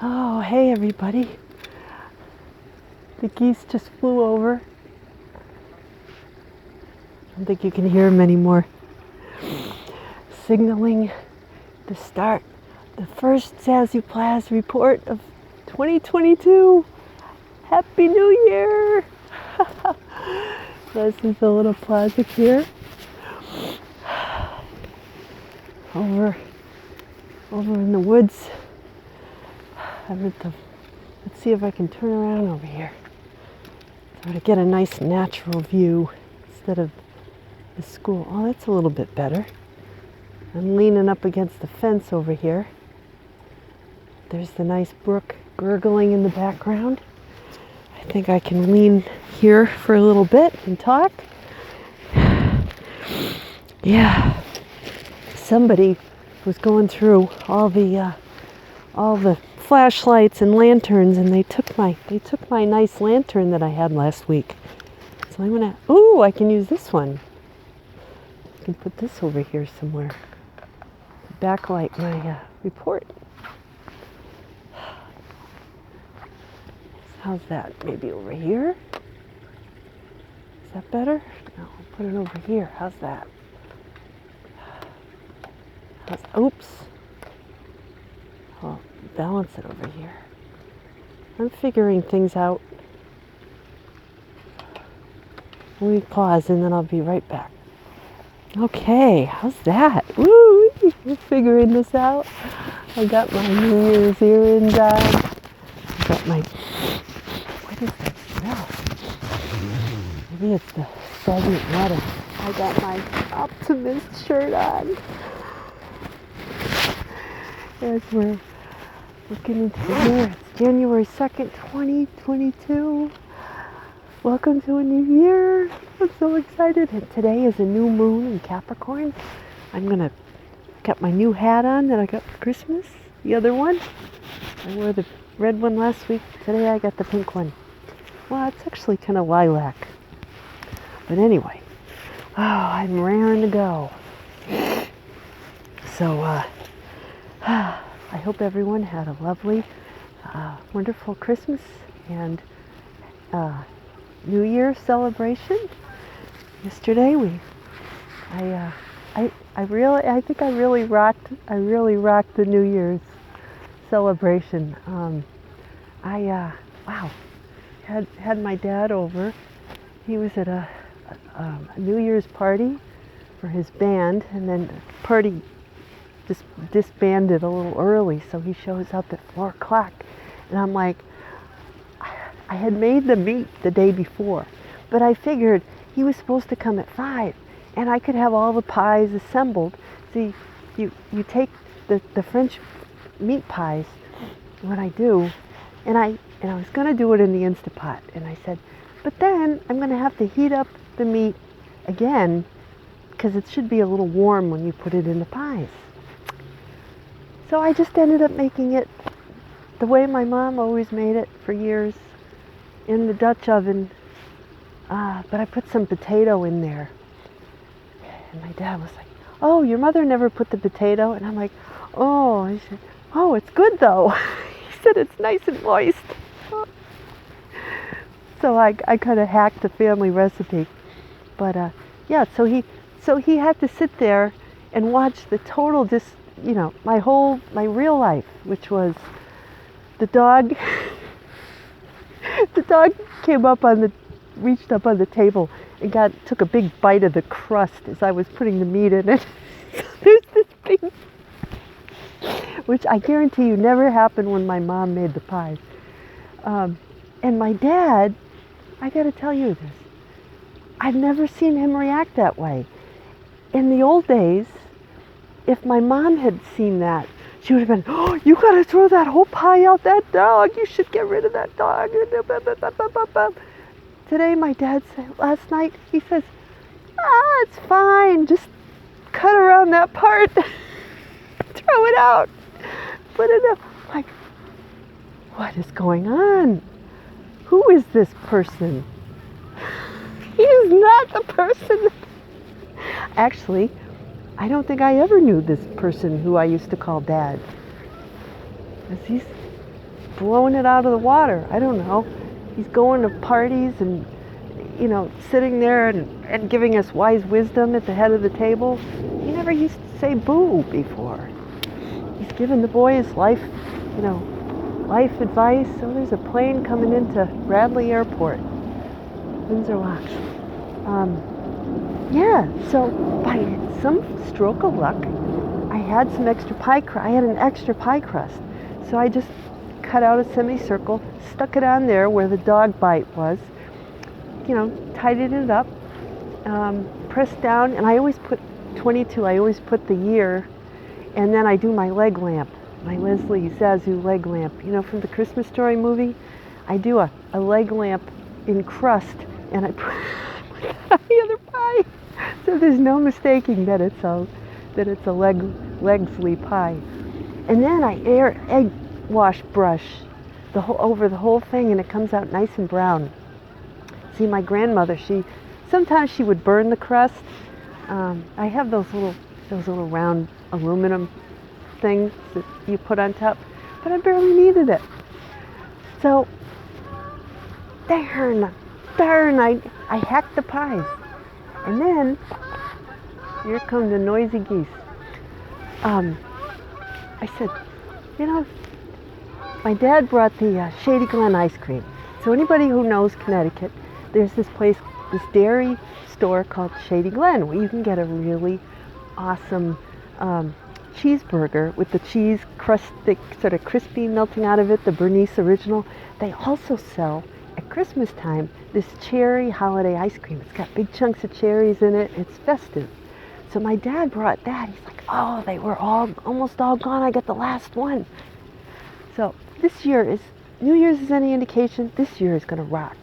Oh, hey everybody. The geese just flew over. I don't think you can hear them anymore. Signaling the start, the first Zazoo Plazz report of 2022. Happy New Year! This is the little plaza here. Over in the woods. Let's see if I can turn around over here so to get a nice natural view instead of the school. Oh, that's a little bit better. I'm leaning up against the fence over here. There's the nice brook gurgling in the background. I think I can lean here for a little bit and talk. Yeah, somebody was going through all the flashlights and lanterns, and they took my nice lantern that I had last week. So I'm gonna, I can use this one. I can put this over here somewhere. Backlight my report. How's that? Maybe over here? Is that better? No, I'll put it over here. How's that? Oops. I'll balance it over here. I'm figuring things out. Let me pause and then I'll be right back. Okay, how's that? Woo! We're figuring this out. I got my New Year's earrings on. I got my... What is that smell? Maybe it's the stagnant water. I got my optimist shirt on. As we're looking into the mirror, it's January 2nd, 2022. Welcome to a new year. I'm so excited. And today is a new moon in Capricorn. I'm going to get my new hat on that I got for Christmas. The other one. I wore the red one last week. Today I got the pink one. Well, it's actually kind of lilac. But anyway. Oh, I'm raring to go. So, I hope everyone had a lovely, wonderful Christmas and New Year celebration. Yesterday I think I really rocked the New Year's celebration. Had my dad over. He was at a New Year's party for his band, and then the party just disbanded a little early, so he shows up at 4 o'clock, and I'm like, I had made the meat the day before, but I figured he was supposed to come at 5, and I could have all the pies assembled. See, you take the French meat pies, what I do, and I was going to do it in the Instapot, and I said, but then I'm going to have to heat up the meat again, because it should be a little warm when you put it in the pies. So I just ended up making it the way my mom always made it for years, in the Dutch oven. But I put some potato in there. And my dad was like, oh, your mother never put the potato? And I'm like, oh. He said, oh, it's good though. He said it's nice and moist. So I kind of hacked the family recipe. But yeah, so he had to sit there and watch the total my real life, which was the dog. The dog reached up on the table and took a big bite of the crust as I was putting the meat in it. There's this big, which I guarantee you never happened when my mom made the pies. And my dad, I got to tell you this, I've never seen him react that way. In the old days, if my mom had seen that, she would have been, oh, you got to throw that whole pie out, that dog. You should get rid of that dog. Today, my dad said, last night, he says, it's fine. Just cut around that part. Throw it out. Put it up. Like, what is going on? Who is this person? He is not the person. Actually, I don't think I ever knew this person who I used to call Dad. blowing it out of the water. I don't know. He's going to parties and, sitting there and giving us wise wisdom at the head of the table. He never used to say boo before. He's giving the boys life advice. So there's a plane coming into Bradley Airport, Windsor Locks. So by some stroke of luck, I had some extra pie crust. I had an extra pie crust. So I just cut out a semicircle, stuck it on there where the dog bite was, tidied it up, pressed down, and I always put 22, I always put the year, and then I do my leg lamp, my Leslie Zazoo leg lamp, from the Christmas Story movie. I do a leg lamp in crust, and I put the other pie, so there's no mistaking that it's a Legsley pie. And then I egg wash brush over the whole thing, and it comes out nice and brown. See, my grandmother, sometimes she would burn the crust. I have those little round aluminum things that you put on top, but I barely needed it. So, darn, I hacked the pies. And then, here come the noisy geese. I said, my dad brought the Shady Glen ice cream. So anybody who knows Connecticut, there's this dairy store called Shady Glen, where you can get a really awesome cheeseburger with the cheese crust, sort of crispy melting out of it, the Bernice original. They also sell at Christmas time this cherry holiday ice cream. It's got big chunks of cherries in it. It's festive. So my dad brought that. He's like, oh, they were almost all gone. I got the last one. So this year New Year's is any indication, this year is going to rock.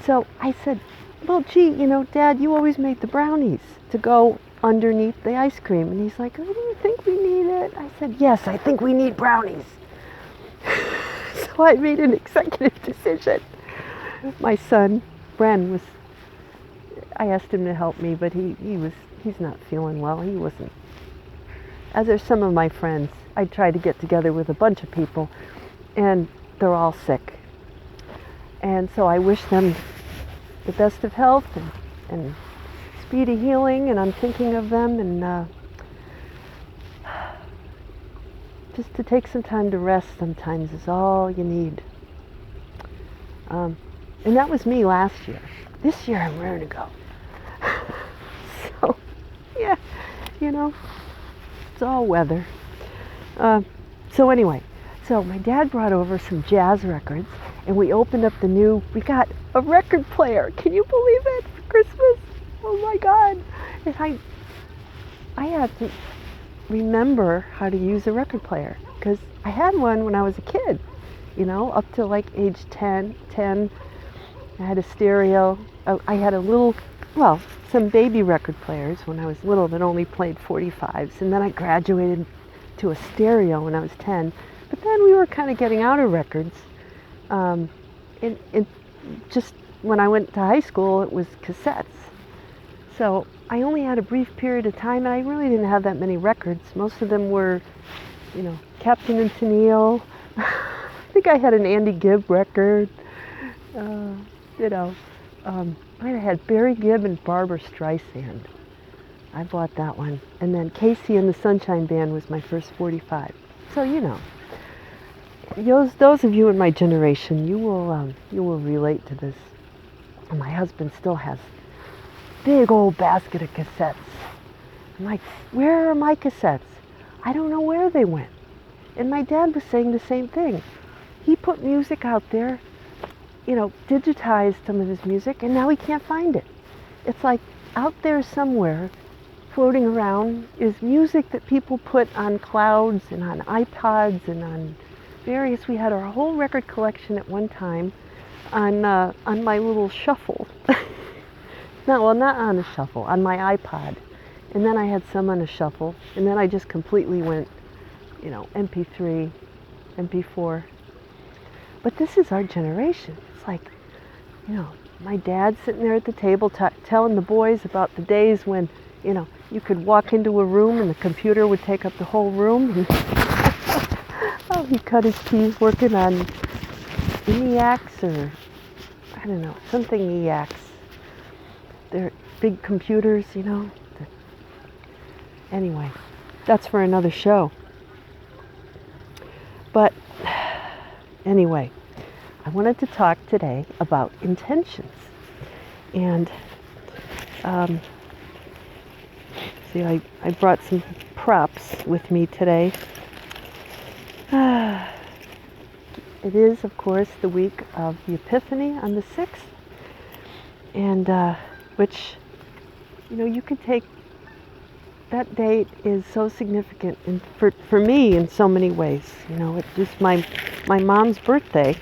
So I said, well, gee, Dad, you always make the brownies to go underneath the ice cream. And he's like, oh, do you think we need it? I said, yes, I think we need brownies. So I made an executive decision. My son, Bren, I asked him to help me, but he's not feeling well. He wasn't. As are some of my friends. I tried to get together with a bunch of people, and they're all sick. And so I wish them the best of health and speedy healing, and I'm thinking of them, and just to take some time to rest sometimes is all you need. And that was me last year. This year I'm ready to go. So, yeah, it's all weather. So anyway, my dad brought over some jazz records, and we opened up we got a record player. Can you believe it? For Christmas? Oh my God. And I had to remember how to use a record player, because I had one when I was a kid, up to like age 10. I had a stereo. I had some baby record players when I was little that only played 45s, and then I graduated to a stereo when I was 10. But then we were kind of getting out of records. Just when I went to high school, it was cassettes. So I only had a brief period of time, and I really didn't have that many records. Most of them were, Captain and Tennille. I think I had an Andy Gibb record. I had Barry Gibb and Barbra Streisand. I bought that one. And then Casey and the Sunshine Band was my first 45. So, those of you in my generation, you will relate to this. And my husband still has big old basket of cassettes. I'm like, where are my cassettes? I don't know where they went. And my dad was saying the same thing. He put music out there, digitized some of his music, and now he can't find it. It's like out there somewhere, floating around, is music that people put on clouds and on iPods and on various. We had our whole record collection at one time on my little shuffle. Not on a shuffle, on my iPod. And then I had some on a shuffle, and then I just completely went, MP3, MP4. But this is our generation. It's like, my dad sitting there at the table telling the boys about the days when, you could walk into a room and the computer would take up the whole room. Oh he cut his teeth working on ENIACs or, I don't know, something ENIACs. They're big computers, you know. Anyway, that's for another show. But anyway, I wanted to talk today about intentions. And see, I brought some props with me today. It is, of course, the week of the Epiphany on the 6th. And which, you know, you could take, that date is so significant for me in so many ways. You know, it's just my mom's birthday.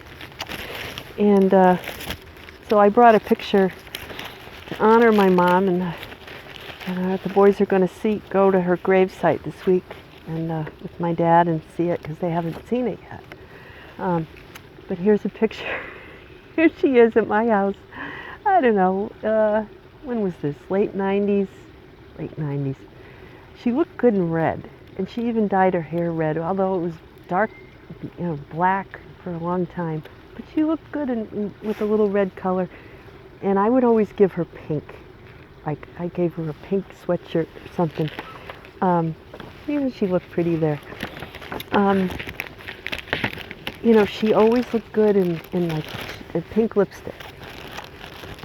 And so I brought a picture to honor my mom, and the boys are going to go to her gravesite this week and with my dad and see it because they haven't seen it yet. But here's a picture. Here she is at my house. I don't know, when was this? Late 90s? Late 90s. She looked good in red, and she even dyed her hair red, although it was dark, you know, black for a long time. But she looked good with a little red color, and I would always give her pink. Like, I gave her a pink sweatshirt or something. Even she looked pretty there. You know, she always looked good in like a pink lipstick.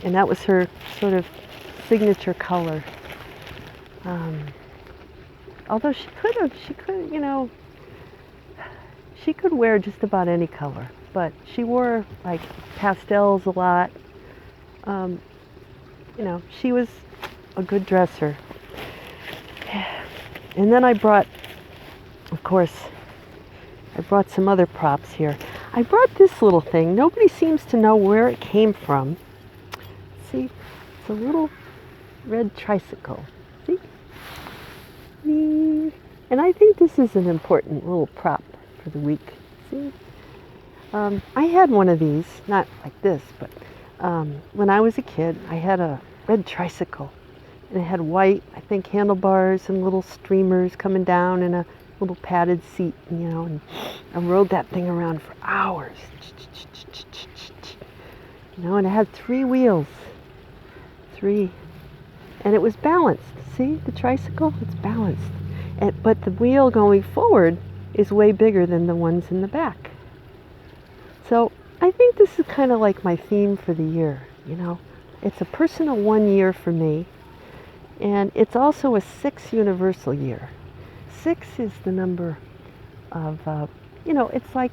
And that was her sort of signature color. Although she could, you know, she could wear just about any color, but she wore like pastels a lot. You know, she was a good dresser. And then I brought, of course, some other props here. I brought this little thing. Nobody seems to know where it came from. See, it's a little red tricycle. See? And I think this is an important little prop for the week. See? I had one of these, not like this, but when I was a kid, I had a red tricycle. And it had white, I think, handlebars and little streamers coming down and a little padded seat, you know, and I rode that thing around for hours. You know, and it had 3 wheels. 3. And it was balanced. See, the tricycle? It's balanced. But the wheel going forward is way bigger than the ones in the back. So I think this is kind of like my theme for the year, you know. It's a personal 1 year for me. And it's also a 6 universal year. 6 is the number of, you know, it's like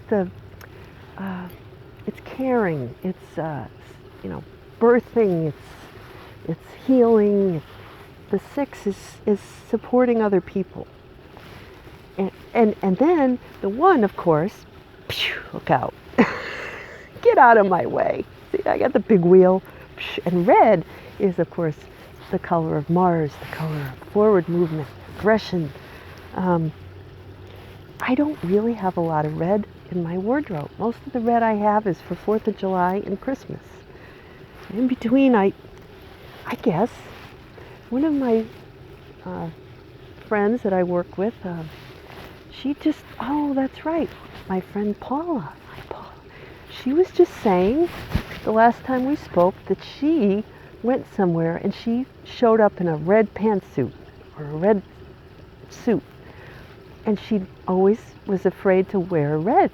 it's caring, it's, you know, birthing, it's healing. The 6 is supporting other people. And then the 1, of course, look out, get out of my way. See, I got the big wheel. And red is, of course, the color of Mars, the color of forward movement, aggression. I don't really have a lot of red in my wardrobe. Most of the red I have is for 4th of July and Christmas. In between, I guess, one of my friends that I work with, she just, oh, that's right, my friend Paula. Hi, Paula. She was just saying the last time we spoke that she went somewhere and she showed up in a red pantsuit or a red suit, and she always was afraid to wear red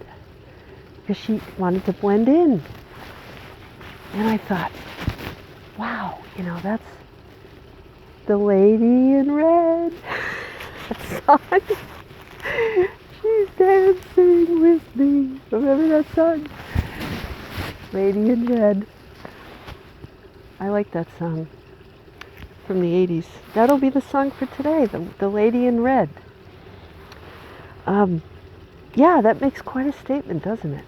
because she wanted to blend in. And I thought, wow, you know, that's the lady in red. That song. She's dancing with me. Remember that song? Lady in Red. I like that song from the 80s. That'll be the song for today, the Lady in Red. Yeah, that makes quite a statement, doesn't it?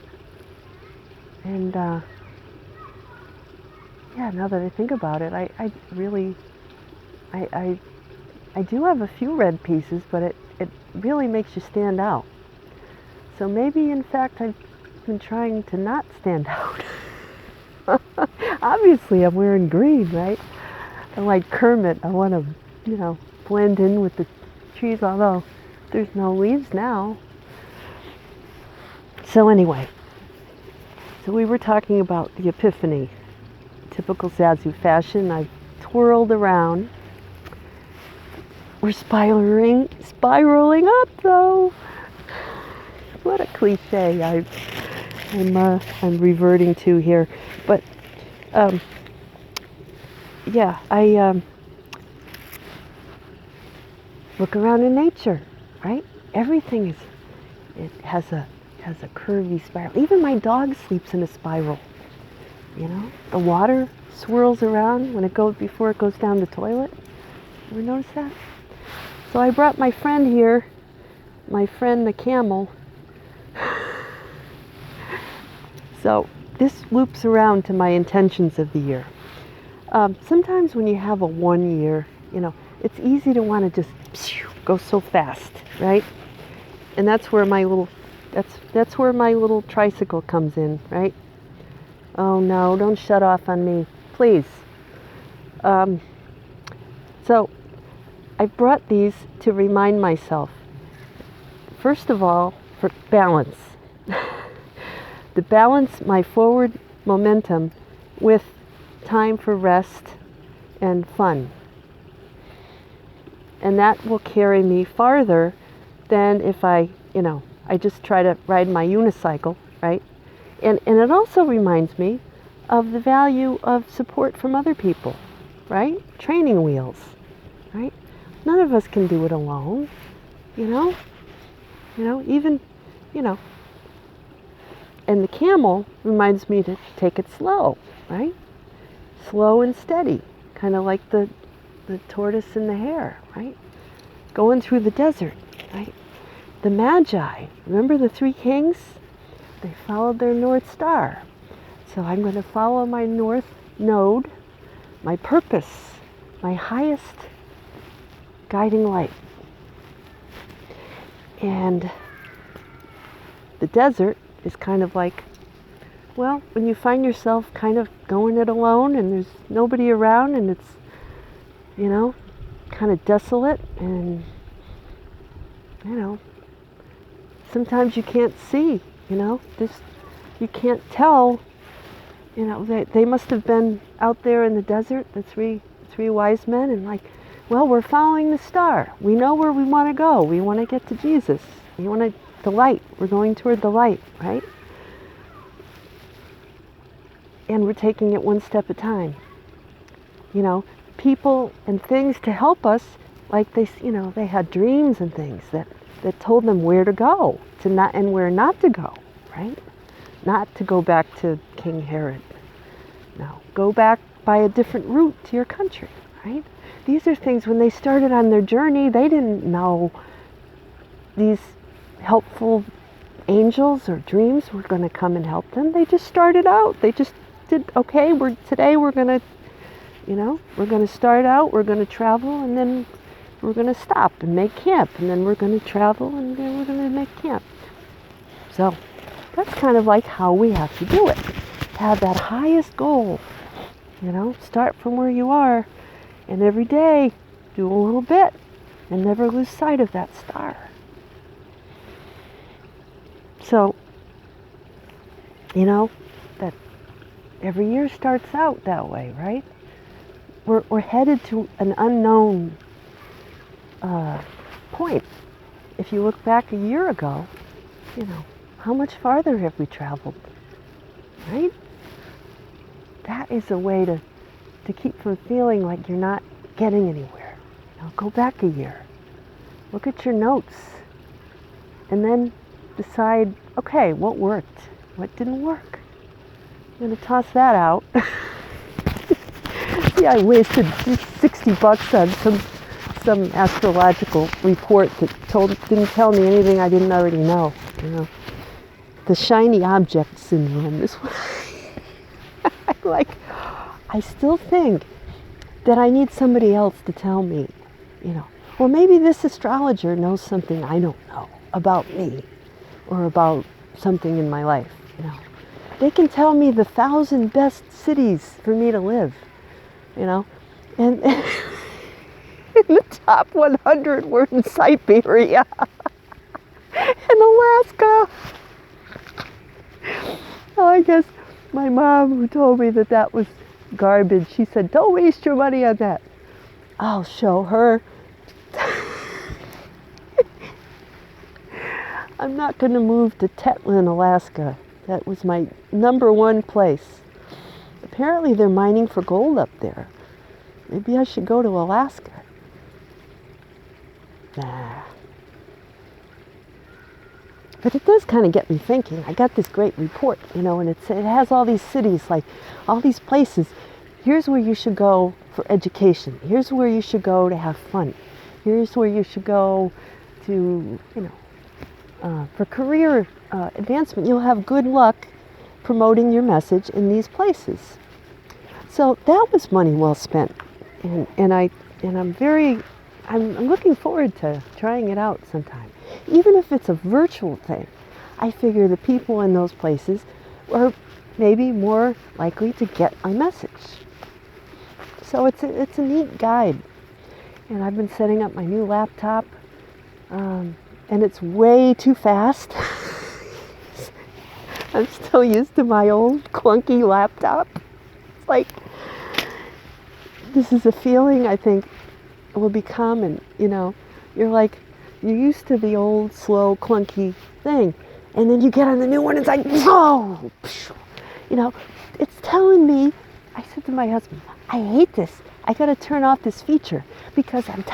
And yeah, now that I think about it, I really, I do have a few red pieces, but it really makes you stand out. So maybe, in fact, I've been trying to not stand out. Obviously, I'm wearing green, right? I'm like Kermit. I want to, you know, blend in with the trees, although there's no leaves now. So anyway, so we were talking about the Epiphany, typical Zazoo fashion. I've twirled around. We're spiraling up though. What a cliche I'm reverting to here, but yeah, I look around in nature, right? Everything has a curvy spiral. Even my dog sleeps in a spiral. You know, the water swirls around before it goes down the toilet. Ever notice that? So I brought my friend here, my friend the camel. So this loops around to my intentions of the year. Sometimes when you have a 1 year, you know, it's easy to want to just go so fast, right? And that's where my little tricycle comes in, right? Oh no, don't shut off on me, please. So I brought these to remind myself, first of all, for balance. To balance my forward momentum with time for rest and fun. And that will carry me farther than if I just try to ride my unicycle, right? And it also reminds me of the value of support from other people, right? Training wheels, right? None of us can do it alone, even. And the camel reminds me to take it slow, right? Slow and steady, kind of like the tortoise and the hare, right? Going through the desert, right? The Magi, remember the three kings? They followed their North Star. So I'm going to follow my North Node, my purpose, my highest guiding light. And the desert is kind of like, well, when you find yourself kind of going it alone and there's nobody around and it's, kind of desolate and, sometimes you can't see, you can't tell, they must have been out there in the desert, the three wise men, and like, well, we're following the star. We know where we want to go. We want to get to Jesus. The light. We're going toward the light, right? And we're taking it one step at a time. People and things to help us, like they had dreams and things that told them where to go, and where not to go, right? Not to go back to King Herod. No, go back by a different route to your country, right? These are things, when they started on their journey, they didn't know these helpful angels or dreams were going to come and help them. They just started out. They just did, okay, today we're going to, we're going to start out, we're going to travel, and then we're going to stop and make camp, and then we're going to travel, and then we're going to make camp. So that's kind of like how we have to do it. Have that highest goal, start from where you are, and every day do a little bit, and never lose sight of that star. So, that every year starts out that way, right? We're headed to an unknown point. If you look back a year ago, how much farther have we traveled, right? That is a way to keep from feeling like you're not getting anywhere. Go back a year. Look at your notes. And then decide, okay, what worked? What didn't work? I'm going to toss that out. See, I wasted $60 on some astrological report that didn't tell me anything I didn't already know. The shiny object syndrome is what I still think that I need somebody else to tell me, or maybe this astrologer knows something I don't know about me or about something in my life. They can tell me the 1,000 best cities for me to live, and in the top 100 were in Siberia and Alaska. I guess my mom, who told me that that was garbage, she said, don't waste your money on that. I'll show her. I'm not going to move to Tetlin, Alaska. That was my #1 place. Apparently they're mining for gold up there. Maybe I should go to Alaska. Nah. But it does kind of get me thinking. I got this great report, and it has all these cities, like all these places. Here's where you should go for education. Here's where you should go to have fun. Here's where you should go to, for career advancement. You'll have good luck promoting your message in these places. So that was money well spent, and I'm looking forward to trying it out sometime. Even if it's a virtual thing, I figure the people in those places are maybe more likely to get my message. So it's a neat guide, and I've been setting up my new laptop. And it's way too fast. I'm still used to my old clunky laptop. It's like, this is a feeling I think will be common. You're used to the old, slow, clunky thing. And then you get on the new one, it's like, whoa! It's telling me, I said to my husband, I hate this. I got to turn off this feature because I'm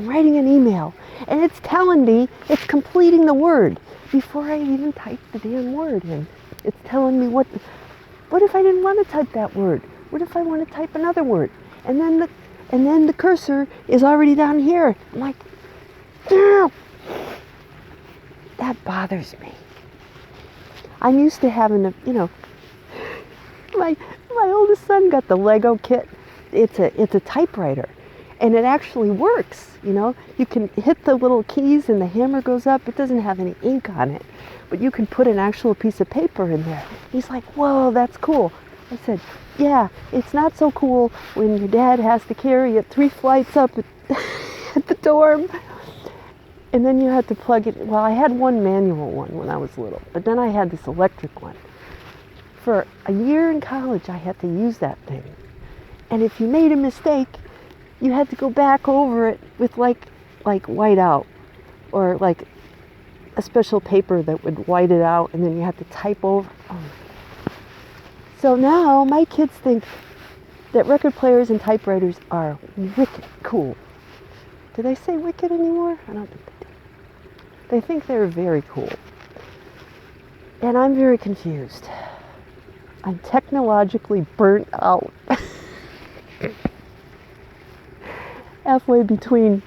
writing an email, and it's telling me it's completing the word before I even type the damn word in. It's telling me what if I didn't want to type that word? What if I want to type another word? And then the cursor is already down here. I'm like, damn! That bothers me. I'm used to having my oldest son got the Lego kit. It's a typewriter, and it actually works. You can hit the little keys and the hammer goes up. It doesn't have any ink on it, but you can put an actual piece of paper in there. He's like, whoa, that's cool. I said, yeah, it's not so cool when your dad has to carry it 3 flights up at the dorm, and then you have to plug it. Well, I had one manual one when I was little, but then I had this electric one. For a year in college, I had to use that thing. And if you made a mistake, you had to go back over it with like white out, or like a special paper that would white it out, and then you had to type over. Oh. So now my kids think that record players and typewriters are wicked cool. Do they say wicked anymore? I don't think they do. They think they're very cool. And I'm very confused. I'm technologically burnt out. Halfway between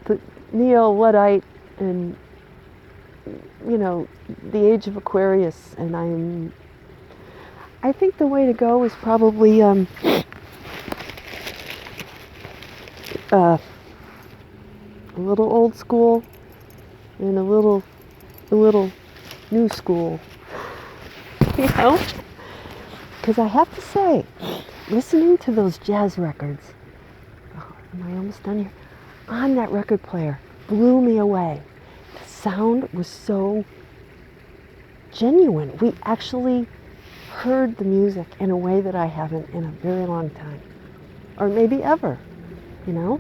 the Neo-Luddite and, the age of Aquarius, and I think the way to go is probably a little old school and a little new school, because I have to say, listening to those jazz records, am I almost done here? On that record player, blew me away. The sound was so genuine. We actually heard the music in a way that I haven't in a very long time, or maybe ever. The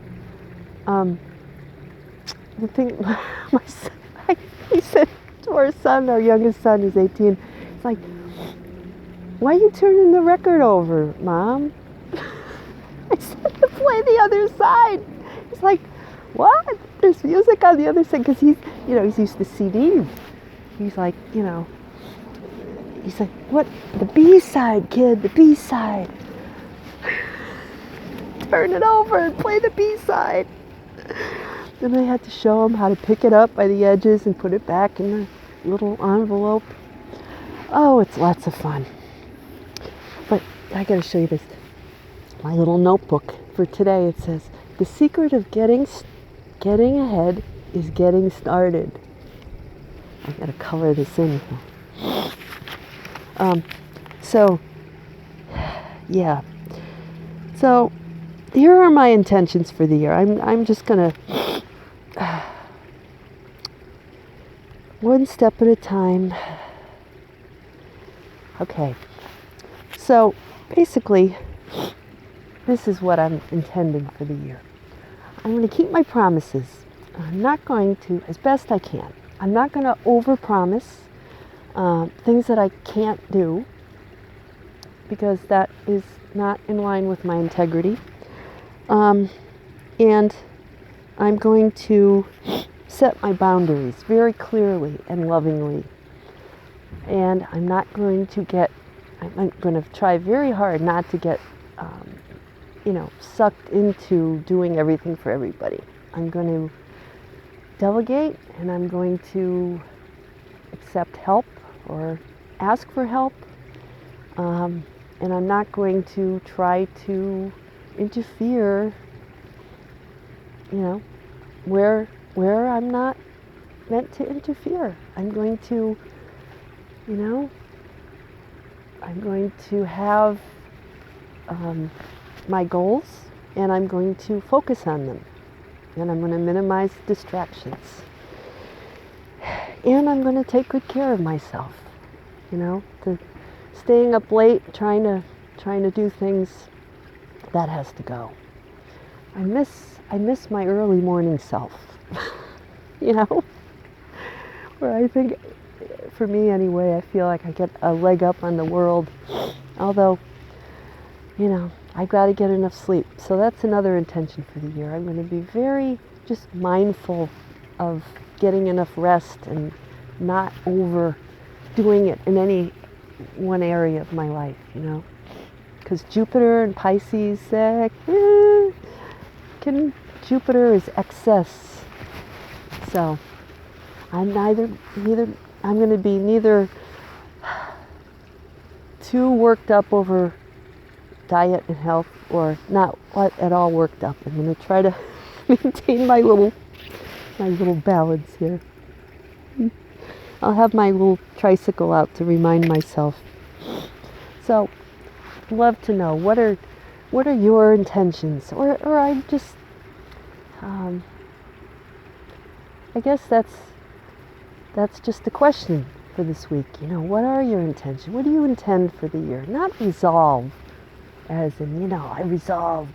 thing, my son, he said to our son, our youngest son, who's 18, it's like, why are you turning the record over, Mom? I said to play the other side. He's like, what? There's music on the other side, because he's used to CDs. He's like, he's like, what? The B-side, kid, the B-side. Turn it over and play the B-side. Then I had to show him how to pick it up by the edges and put it back in the little envelope. Oh, it's lots of fun. But I gotta show you this. My little notebook for today, it says, the secret of getting ahead is getting started. I gotta color this in. Yeah. So here are my intentions for the year. I'm just gonna one step at a time, Okay, so basically, this is what I'm intending for the year. I'm going to keep my promises. I'm not going to, as best I can, I'm not going to overpromise things that I can't do, because that is not in line with my integrity. And I'm going to set my boundaries very clearly and lovingly. And I'm not going to I'm going to try very hard not to get, sucked into doing everything for everybody. I'm going to delegate, and I'm going to accept help or ask for help. And I'm not going to try to interfere, where I'm not meant to interfere. I'm going to, I'm going to have my goals, and I'm going to focus on them. And I'm going to minimize distractions. And I'm going to take good care of myself. Staying up late, trying to do things, that has to go. I miss my early morning self. Where I think, for me anyway, I feel like I get a leg up on the world. Although, I've got to get enough sleep. So that's another intention for the year. I'm going to be very just mindful of getting enough rest and not overdoing it in any one area of my life, because Jupiter and Pisces, Jupiter is excess. So I'm I'm going to be neither too worked up over diet and health, or not at all worked up. I'm going to try to maintain my little balance here. I'll have my little tricycle out to remind myself. So, I'd love to know, what are your intentions? Or I just, I guess that's just the question for this week. What are your intentions? What do you intend for the year? Not resolve, as in, I resolve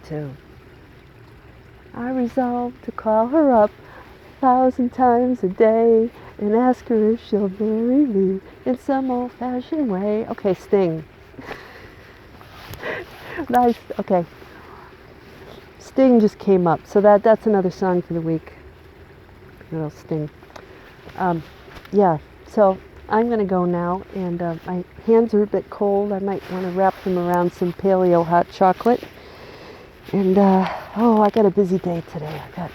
to call her up 1,000 times a day and ask her if she'll marry me in some old-fashioned way. Okay, Sting. Nice. Okay. Sting just came up, so that's another song for the week. Little Sting. Yeah. So I'm going to go now, and my hands are a bit cold. I might want to wrap them around some paleo hot chocolate. And I got a busy day today. I got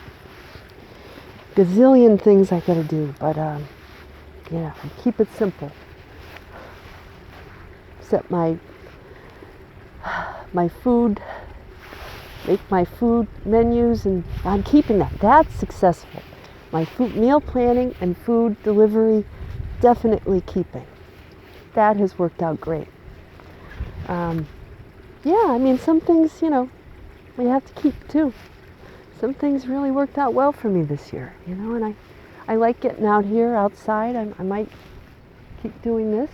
gazillion things I gotta do, but keep it simple. Set my food, make my food menus, and I'm keeping that. That's successful. My food meal planning and food delivery, definitely keeping. That has worked out great. Some things, we have to keep too. Some things really worked out well for me this year, and I like getting out here outside. I might keep doing this,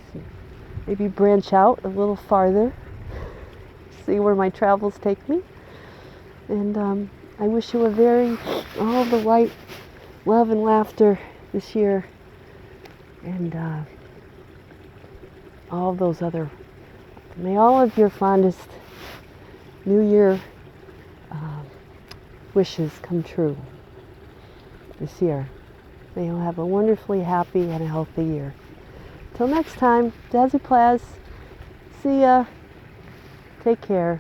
maybe branch out a little farther, see where my travels take me. And I wish you all the light, love, and laughter this year, and may all of your fondest New Year wishes come true this year. May you have a wonderfully happy and a healthy year. Till next time, Zazoo Plazz. See ya. Take care.